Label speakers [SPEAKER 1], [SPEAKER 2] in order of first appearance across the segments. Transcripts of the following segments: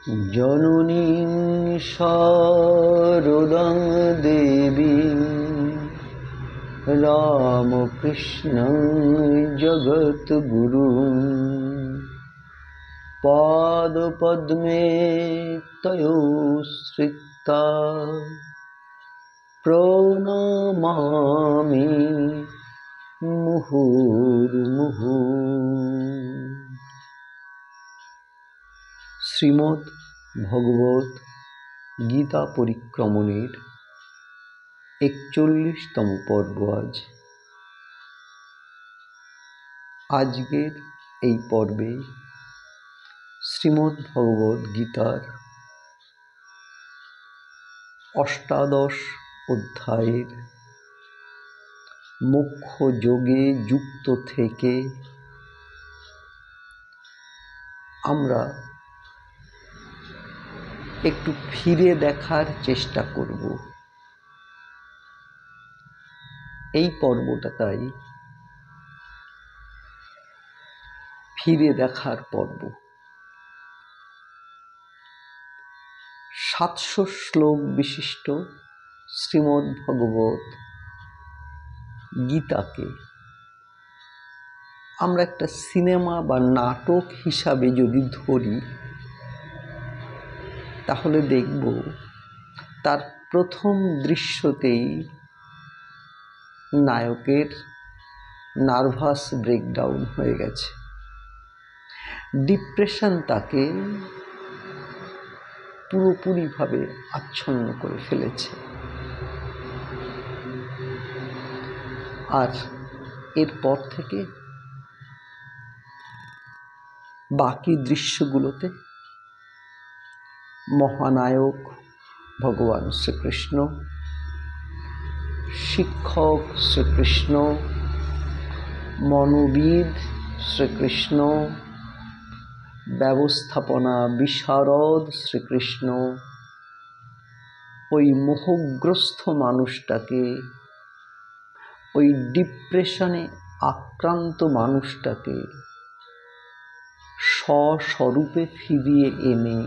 [SPEAKER 1] জননীং শারদাং দেবীং রামকৃষ্ণং জগদ্গুরুং পাদপদ্মে তয়োশ্রিতা প্রণমামি মুহুর্মুহু। শ্রীমদ্ ভগবত গীতা পরিক্রমণের ৪১তম পর্ব আজকের এই পর্বে শ্রীমদ্ ভগবত গীতার অষ্টাদশ অধ্যায়ের মোক্ষ যোগে যুক্ত থেকে আমরা একটু ফিরে দেখার চেষ্টা করব। এই পর্বটা তাই ফিরে দেখার পর্ব। ৭০০ শ্লোক বিশিষ্ট শ্রীমদ্ ভগবত গীতাকে আমরা একটা সিনেমা বা নাটক হিসাবে যদি ধরি, তাহলে দেখব তার প্রথম দৃশ্যতেই নায়কের নার্ভাস ব্রেকডাউন হয়ে গেছে। ডিপ্রেশন তাকে পুরোপুরিভাবে আচ্ছন্ন করে ফেলেছে। আর এরপর থেকে বাকি দৃশ্যগুলোতে মহানায়ক ভগবান শ্রীকৃষ্ণ, শিক্ষক শ্রীকৃষ্ণ, মনোবিদ শ্রীকৃষ্ণ, ব্যবস্থাপনা বিশারদ শ্রীকৃষ্ণ ওই মোহগ্রস্ত মানুষটাকে, ওই ডিপ্রেশনে আক্রান্ত মানুষটাকে স্বস্বরূপে ফিরিয়ে এনে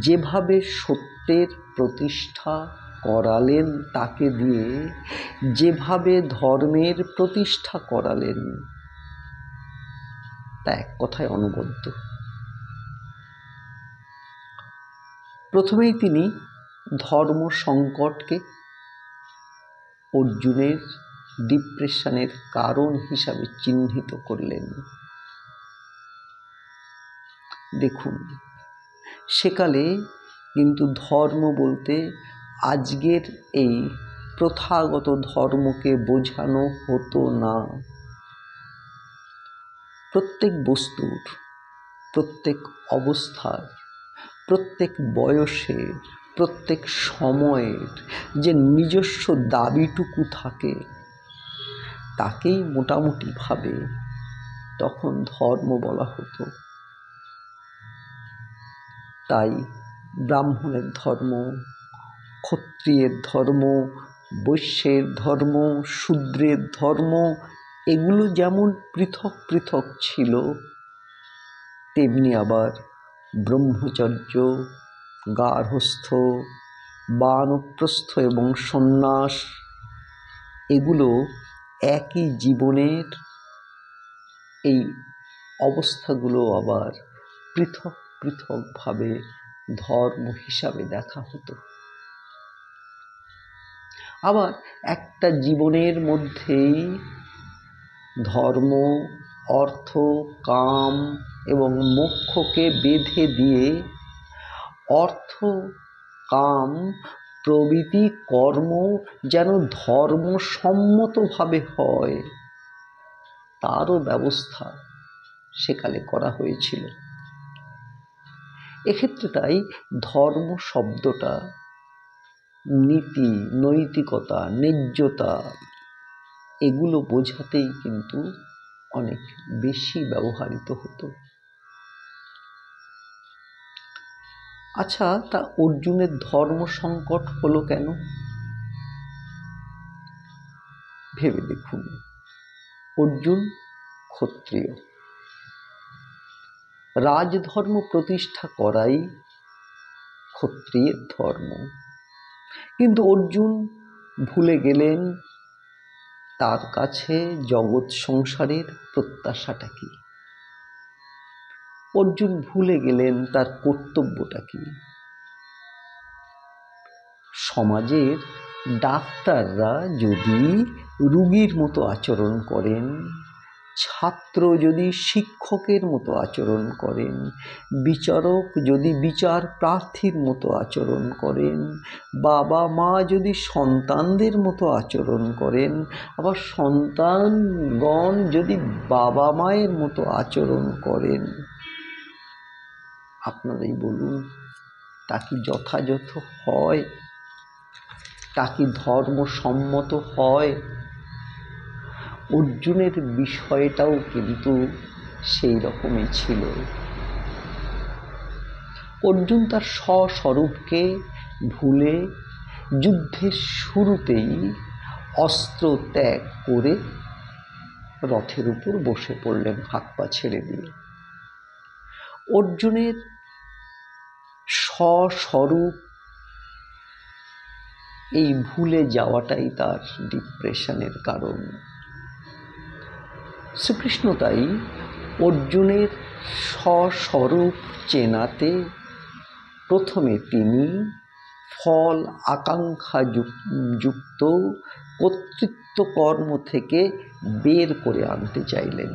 [SPEAKER 1] যেভাবে সত্যের প্রতিষ্ঠা করালেন, তাকে দিয়ে যেভাবে ধর্মের প্রতিষ্ঠা করালেন, তা এক কথায় অনবদ্য। প্রথমেই তিনি ধর্ম সংকটকে অর্জুনের ডিপ্রেশনের কারণ হিসাবে চিহ্নিত করলেন। দেখুন, সেকালে কিন্তু ধর্ম বলতে আজকের এই প্রথাগত ধর্মকে বোঝানো হতো না। প্রত্যেক বস্তুর, প্রত্যেক অবস্থার, প্রত্যেক বয়সের, প্রত্যেক সময়ের যে নিজস্ব দাবিটুকু থাকে, তাকেই মোটামুটিভাবে তখন ধর্ম বলা হতো। তাই ব্রাহ্মণের ধর্ম, ক্ষত্রিয়ের ধর্ম, বৈশ্যের ধর্ম, শূদ্রের ধর্ম, এগুলো যেমন পৃথক পৃথক ছিল, তেমনি আবার ব্রহ্মচর্য, গার্হস্থ, বানপ্রস্থ এবং সন্ন্যাস, এগুলো একই জীবনের এই অবস্থাগুলো আবার পৃথক পৃথকভাবে ধর্ম হিসাবে দেখা হতো। আবার একটা জীবনের মধ্যেই ধর্ম, অর্থ, কাম এবং মোক্ষকে বেঁধে দিয়ে অর্থ, কাম প্রভৃতি কর্ম যেন ধর্মসম্মতভাবে হয়, তারও ব্যবস্থা সেকালে করা হয়েছিল। এক্ষেত্রে তাই ধর্ম শব্দটা নীতি, নৈতিকতা, ন্যায্যতা, এগুলো বোঝাতেই কিন্তু অনেক বেশি ব্যবহৃত হতো। আচ্ছা, তা অর্জুনের ধর্ম সংকট হলো কেন? ভেবে দেখুন। অর্জুন ক্ষত্রিয়, রাজধর্ম প্রতিষ্ঠা করাই ক্ষত্রিয়ের ধর্ম। কিন্তু অর্জুন ভুলে গেলেন তার কাছে জগৎ সংসারের প্রত্যাশাটা কি। অর্জুন ভুলে গেলেন তার কর্তব্যটা কি। সমাজের ডাক্তাররা যদি রোগীর মতো আচরণ করেন, ছাত্র যদি শিক্ষকের মতো আচরণ করেন, বিচারক যদি বিচার প্রার্থীর মতো আচরণ করেন, বাবা মা যদি সন্তানদের মতো আচরণ করেন, আবার সন্তানগণ যদি বাবা মায়ের মতো আচরণ করেন, আপনারাই বলুন তা কি যথাযথ হয়? তা কি ধর্মসম্মত হয়? অর্জুনের বিষয়টাও কিন্তু সেই রকমই ছিল। অর্জুন তার স্বস্বরূপকে ভুলে যুদ্ধের শুরুতেই অস্ত্র ত্যাগ করে রথের উপর বসে পড়লেন হাত পা ছেড়ে দিয়ে। অর্জুনের স্বস্বরূপ এই ভুলে যাওয়াটাই তার ডিপ্রেশনের কারণ। শ্রীকৃষ্ণ তাই অর্জুনের স্বস্বরূপ চেনাতে প্রথমে তিনি ফল আকাঙ্ক্ষা যুক্ত কর্তৃত্ব কর্ম থেকে বের করে আনতে চাইলেন।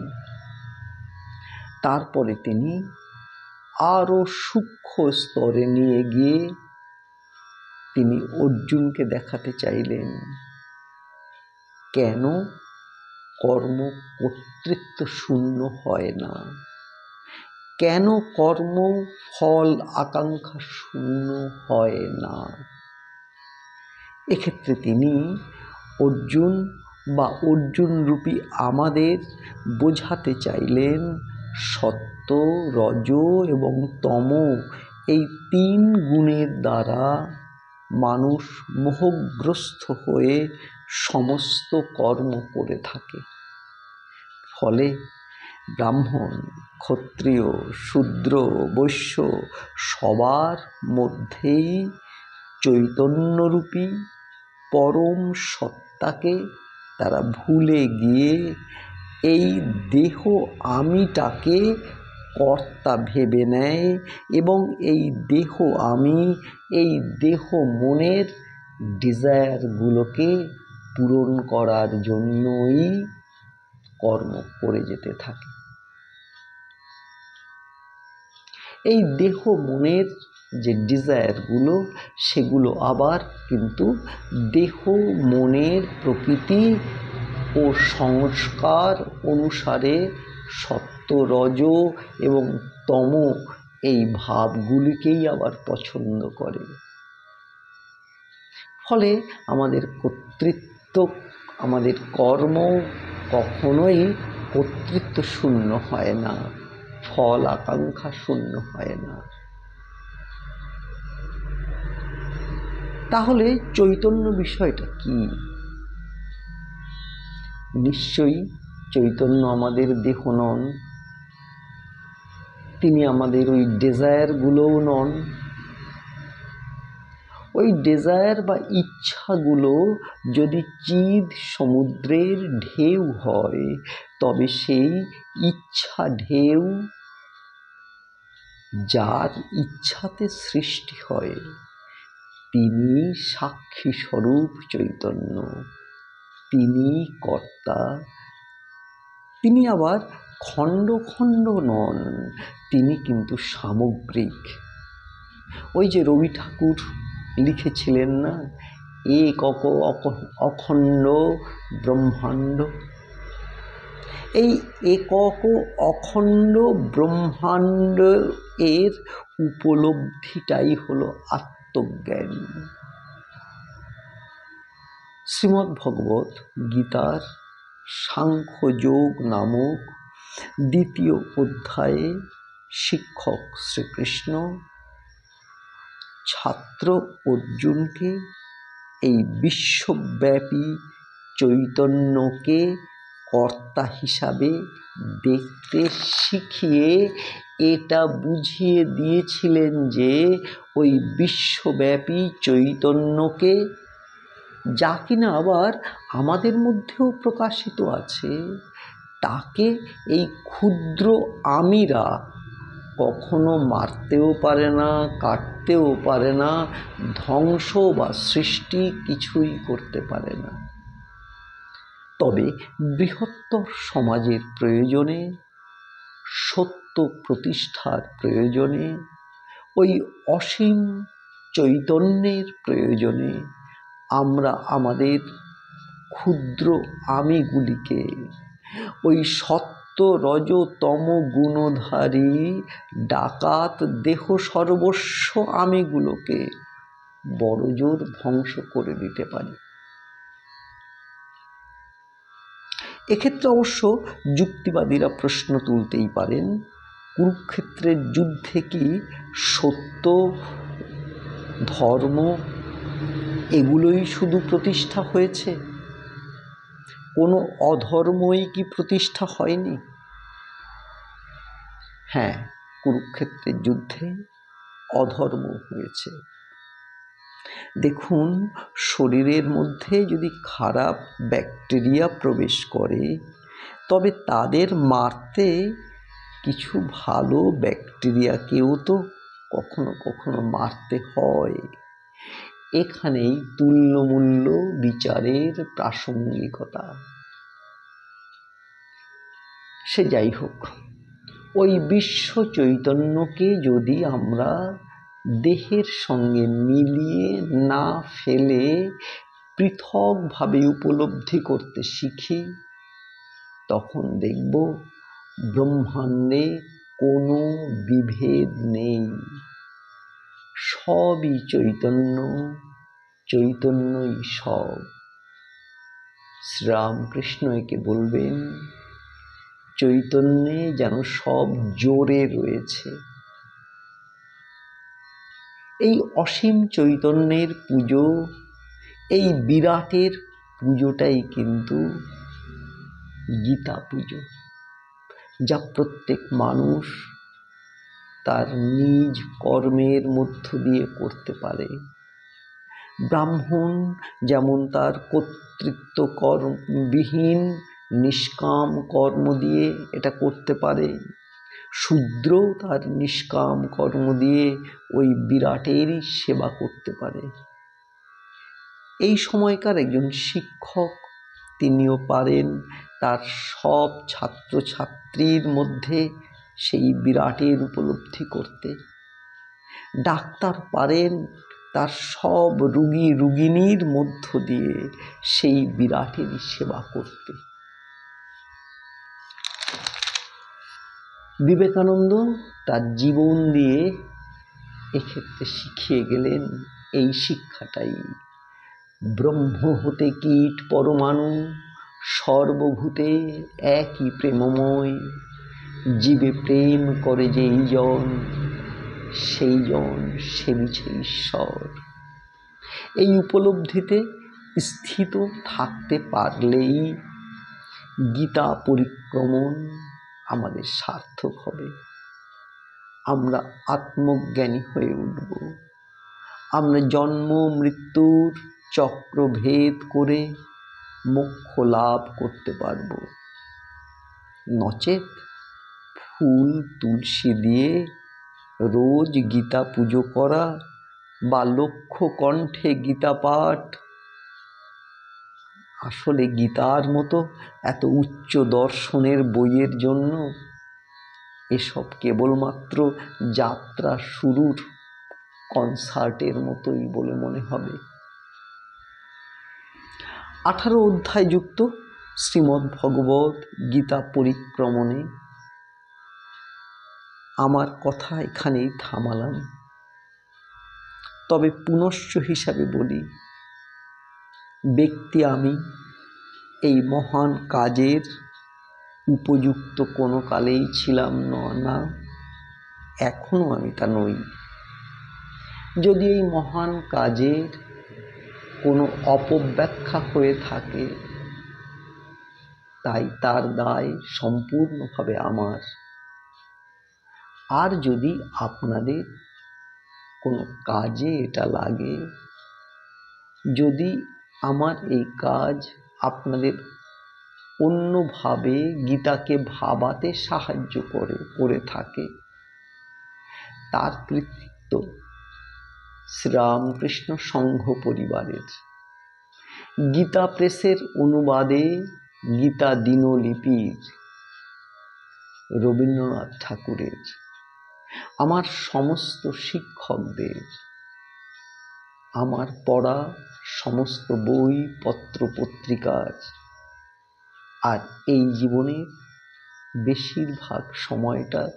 [SPEAKER 1] তারপরে তিনি আরও সূক্ষ্ম স্তরে নিয়ে গিয়ে তিনি অর্জুনকে দেখাতে চাইলেন কেন কর্ম কর্তৃত্ব শূন্য হয় না, কেন কর্ম ফল আকাঙ্ক্ষা শূন্য হয় না। এক্ষেত্রে তিনি অর্জুন বা অর্জুনরূপী আমাদের বোঝাতে চাইলেন সত্য, রজ এবং তম এই 3 গুণের দ্বারা মানুষ মোহগ্রস্ত হয়ে সমস্ত কর্ম করে থাকে। ফলে ব্রাহ্মণ, ক্ষত্রিয়, শূদ্র, বৈশ্য সবার মধ্যেই চৈতন্যরূপী পরম সত্তাকে তারা ভুলে গিয়ে এই দেহ আমিটাকে কর্তা ভেবে নেয় এবং এই দেহ আমি, এই দেহ মনের ডিজায়ারগুলোকে পূরণ করার জন্যই কর্ম করে যেতে থাকে। এই দেহ মনের যে ডিজায়ারগুলো, সেগুলো আবার কিন্তু দেহ মনের প্রকৃতি ও সংস্কার অনুসারে সত্য, রজ এবং তম এই ভাবগুলিকেই আবার পছন্দ করে। ফলে আমাদের কর্তৃত্ব, আমাদের কর্ম কখনোই কর্তৃত্ব শূন্য হয় না, ফল আকাঙ্ক্ষা শূন্য হয় না। তাহলে চৈতন্য বিষয়টা কি? নিশ্চয়ই চৈতন্য আমাদের দেহ নন, তিনি আমাদের ওই ডেজায়ারগুলোও নন। ওই ডেজায়ার বা ইচ্ছাগুলো যদি চিদ সমুদ্রের ঢেউ হয়, তবে সেই ইচ্ছা ঢেউ যার ইচ্ছাতে সৃষ্টি হয়, তিনি সাক্ষী স্বরূপ চৈতন্য, তিনি কর্তা। তিনি আবার খণ্ড খণ্ড নন, তিনি কিন্তু সামগ্রিক। ওই যে রবি ঠাকুর লিখেছিলেন না, একক অখণ্ড ব্রহ্মাণ্ড। এই একক অখণ্ড ব্রহ্মাণ্ড এর উপলব্ধিটাই হলো আত্মজ্ঞান। শ্রীমদ্ভগবত গীতার সাংখ্যযোগ নামক 2য় অধ্যায়ে শিক্ষক শ্রীকৃষ্ণ ছাত্র অর্জুনকে এই বিশ্বব্যাপী চৈতন্যকে কর্তা হিসাবে দেখতে শিখিয়ে এটা বুঝিয়ে দিয়েছিলেন যে ওই বিশ্বব্যাপী চৈতন্যকে, যা কিনা আবার আমাদের মধ্যেও প্রকাশিত আছে, তাকে এই ক্ষুদ্র আমিরা কখনো মারতেও পারে না, কাটতেও পারে না, ধ্বংস বা সৃষ্টি কিছুই করতে পারে না। তবে বৃহত্তর সমাজের প্রয়োজনে, সত্য প্রতিষ্ঠার প্রয়োজনে, ওই অসীম চৈতন্যের প্রয়োজনে আমরা আমাদের ক্ষুদ্র আমিগুলিকে, ওই সত্য রজ তম গুণধারী ডাকাত দেহ সর্বস্ব আমিগুলোকে বড়জোর ধ্বংস করে দিতে পারি। এক্ষেত্রে অবশ্য যুক্তিবাদীরা প্রশ্ন তুলতেই পারেন, কুরুক্ষেত্রের যুদ্ধে কি সত্য, ধর্ম এগুলোই শুধু প্রতিষ্ঠা হয়েছে? কোনো অধর্মই কি প্রতিষ্ঠা হয়নি? হ্যাঁ, কুরুক্ষেত্রের যুদ্ধে অধর্ম হয়েছে। দেখুন, শরীরের মধ্যে যদি খারাপ ব্যাকটেরিয়া প্রবেশ করে, তবে তাদের মারতে কিছু ভালো ব্যাকটেরিয়াকেও তো কখনো কখনো মারতে হয়। এখানেই তুল্যমূল্য বিচারের প্রাসঙ্গিকতা। সে যাই হোক, ওই বিশ্ব চৈতন্যকে যদি আমরা দেহের সঙ্গে মিলিয়ে না ফেলে পৃথকভাবে উপলব্ধি করতে শিখি, তখন দেখব ব্রহ্মাণ্ডে কোনো বিভেদ নেই, সবই চৈতন্য, চৈতন্যই সব। শ্রীরামকৃষ্ণ একে বলবেন, চৈতন্যে যেন সব জোরে রয়েছে। এই অসীম চৈতন্যের পুজো, এই বিরাটের পুজোটাই কিন্তু গীতা পুজো, যা প্রত্যেক মানুষ তার নিজ কর্মের মধ্য দিয়ে করতে পারে। ব্রাহ্মণ যেমন তার কর্তৃত্ব কর্মবিহীন নিষ্কাম কর্ম দিয়ে এটা করতে পারে, শূদ্র তার নিষ্কাম কর্ম দিয়ে ওই বিরাটেরই সেবা করতে পারে। এই সময়কার একজন শিক্ষক, তিনিও পারেন তার সব ছাত্রছাত্রীর মধ্যে সেই বিরাটের উপলব্ধি করতে। ডাক্তার পারেন তার সব রুগী রুগিনীর মধ্য দিয়ে সেই বিরাটেরই সেবা করতে। বিবেকানন্দ তার জীবন দিয়ে এক্ষেত্রে শিখিয়ে গেলেন এই শিক্ষাটাই, ব্রহ্ম হতে কীট পরমাণু, সর্বভূতে একই প্রেমময়, জীবে প্রেম করে যেই জন, সেই জন সেবিছে ঈশ্বর। এই উপলব্ধিতে স্থিত থাকতে পারলেই গীতা পরিক্রমণ আমাদের সার্থক হবে। আমরা আত্মজ্ঞানী হয়ে উঠব। আমরা জন্ম মৃত্যুর চক্র ভেদ করে মোক্ষ লাভ করতে পারব। নচেত ফুল তুলসী দিয়ে রোজ গীতা পুজো করা বা লক্ষ কণ্ঠে গীতা পাঠ, আসলে গীতার মতো এত উচ্চ দর্শনের বইয়ের জন্য এসব কেবলমাত্র যাত্রা শুরুর কনসার্টের মতোই বলে মনে হবে। 18 অধ্যায় যুক্ত শ্রীমদ্ ভগবত গীতা পরিক্রমণে আমার কথা এখানেই থামালাম। তবে পুনশ্চ হিসাবে বলি, ব্যক্তি আমি এই মহান কাজের উপযুক্ত কোনো কালেই ছিলাম না, এখনও আমি তা নই। যদি এই মহান কাজের কোনো অপব্যাখ্যা হয়ে থাকে, তাই তার দায় সম্পূর্ণভাবে আমার। আর যদি আপনাদের কোনো কাজে এটা লাগে, যদি আমার এই কাজ আপনাদের অন্যভাবে গীতাকে ভাবাতে সাহায্য করে থাকে, তার কৃতিত্ব শ্রীরামকৃষ্ণ সংঘ পরিবারের। গীতা প্রেসের অনুবাদে গীতা দিনলিপির রবীন্দ্রনাথ ঠাকুরের, আমার সমস্ত শিক্ষকদের, আমার পড়া সমস্ত বই পত্র পত্রিকার, আর এই জীবনের বেশিরভাগ সময়টা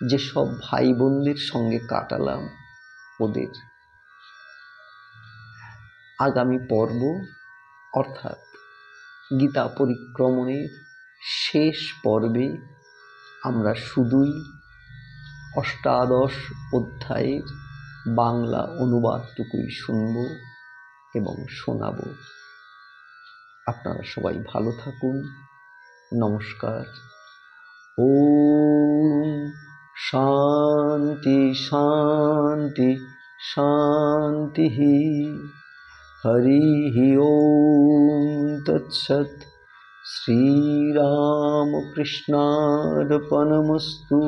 [SPEAKER 1] যেসব ভাই বোনদের সঙ্গে কাটালাম ওদের। আগামী পর্ব অর্থাৎ গীতা পরিক্রমণের শেষ পর্বে আমরা শুধুই অষ্টাদশ অধ্যায়ের বাংলা অনুবাদটুকুই শুনব এবং শোনাব। আপনারা সবাই ভালো থাকুন। নমস্কার। ওম শান্তি শান্তি শান্তি। হরি ওম তৎসৎ। শ্রীরামকৃষ্ণার্পণমস্তু।